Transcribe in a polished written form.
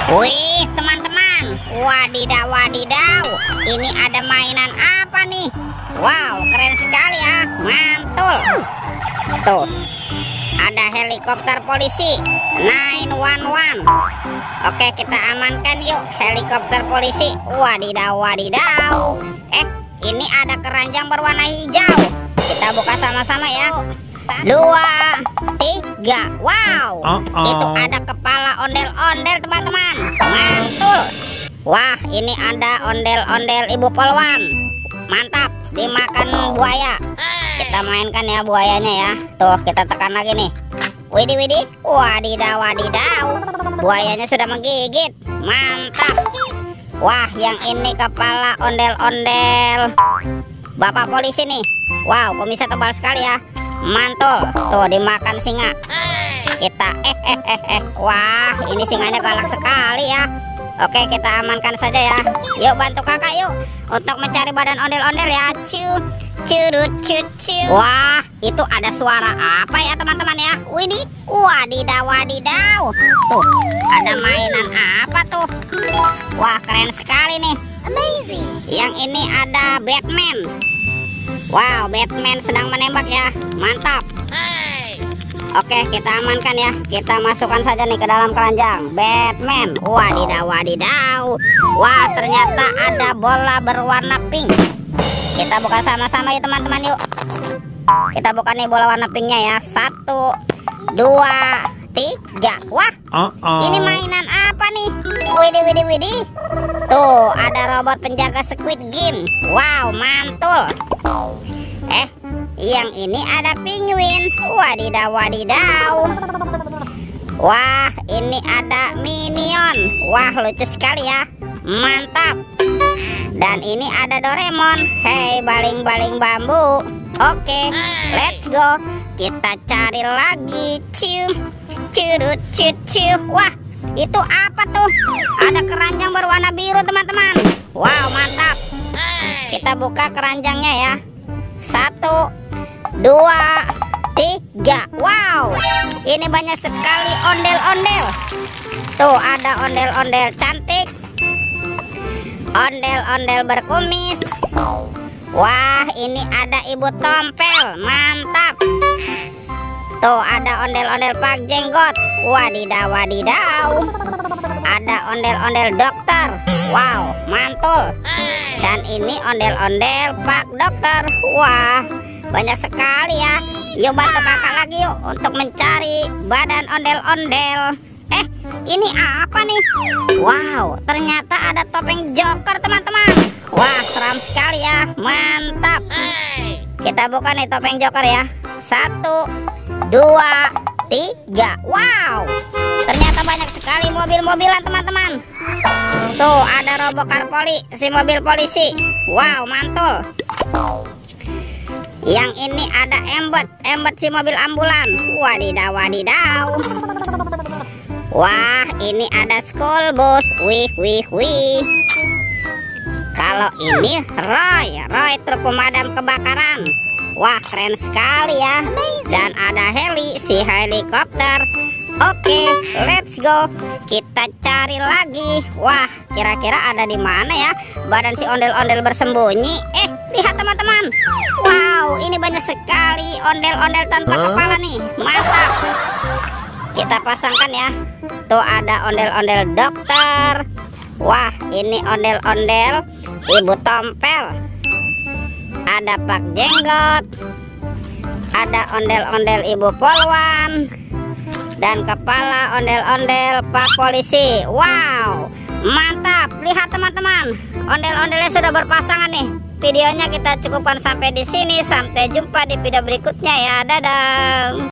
Wih, teman-teman, wadidaw, wadidaw, ini ada mainan apa nih? Wow, keren sekali ya, mantul. Tuh, ada helikopter polisi 911. Oke, kita amankan yuk helikopter polisi. Wadidaw, wadidaw. Ini ada keranjang berwarna hijau. Kita buka sama-sama ya. 1, 2, 3. Wow, itu ada kepala ondel-ondel teman-teman. Mantul. Wah, ini ada ondel-ondel ibu polwan. Mantap, dimakan buaya. Kita mainkan ya buayanya ya. Tuh, kita tekan lagi nih. Widih, widih. Wadidaw, wadidaw. Buayanya sudah menggigit. Mantap. Wah, yang ini kepala ondel-ondel bapak polisi nih. Wow, kumisnya tebal sekali ya. Mantul. Tuh, dimakan singa. Kita wah, ini singanya galak sekali ya. Oke, kita amankan saja ya. Yuk, bantu kakak yuk untuk mencari badan ondel-ondel ya. Wah, itu ada suara apa ya teman-teman ya? Widih, wadidaw, wadidaw. Tuh, ada mainan apa tuh? Wah, keren sekali nih. Amazing. Yang ini ada Batman. Wow, Batman sedang menembak ya. Mantap. Oke, kita amankan ya. Kita masukkan saja nih ke dalam keranjang. Batman. Wadidaw, wadidaw. Wah, ternyata ada bola berwarna pink. Kita buka sama-sama ya teman-teman yuk. Kita buka nih bola warna pinknya ya. 1, 2, 3. Wah, ini mainan apa nih? Widih, widih, widih. Tuh, ada robot penjaga Squid Game. Wow, mantul. Yang ini ada penguin. Wadidaw, wadidaw. Wah, ini ada Minion. Wah, lucu sekali ya. Mantap. Dan ini ada Doraemon. Hei, baling-baling bambu. Oke, let's go. Kita cari lagi. Wah, itu apa tuh? Ada keranjang berwarna biru teman-teman. Wow, mantap. Kita buka keranjangnya ya. 1, 2, 3. Wow, ini banyak sekali ondel-ondel. Tuh, ada ondel-ondel cantik, ondel-ondel berkumis. Wah, ini ada ibu tompel. Mantap. Tuh, ada ondel-ondel pak jenggot. Wadidaw, wadidaw. Ada ondel-ondel dokter. Wow, mantul. Dan ini ondel-ondel pak dokter. Wah, banyak sekali ya. Yuk, bantu kakak lagi yuk untuk mencari badan ondel-ondel. Ini apa nih? Wow, ternyata ada topeng Joker teman-teman. Wah, seram sekali ya. Mantap. Kita buka nih topeng Joker ya. 1, 2, 3. Wow, ternyata banyak sekali mobil-mobilan teman-teman. Tuh, ada Robocar Poli, si mobil polisi. Wow, mantul. Yang ini ada Embet si mobil ambulan. Wadidaw, wadidaw. Wah, ini ada school bus. Wih, wih, wih. Kalau ini Roy truk pemadam kebakaran. Wah, keren sekali ya. Dan ada heli, si helikopter. Oke, let's go. Kita cari lagi. Wah, kira-kira ada di mana ya badan si ondel-ondel bersembunyi? Lihat teman-teman. Wow, ini banyak sekali ondel-ondel tanpa kepala nih. Mantap. Kita pasangkan ya. Tuh, ada ondel-ondel dokter. Wah, ini ondel-ondel ibu tompel. Ada pak jenggot. Ada ondel-ondel ibu polwan. Dan kepala ondel-ondel pak polisi. Wow, mantap. Lihat teman-teman, ondel-ondelnya sudah berpasangan nih. Videonya kita cukupkan sampai di sini. Sampai jumpa di video berikutnya ya. Dadah.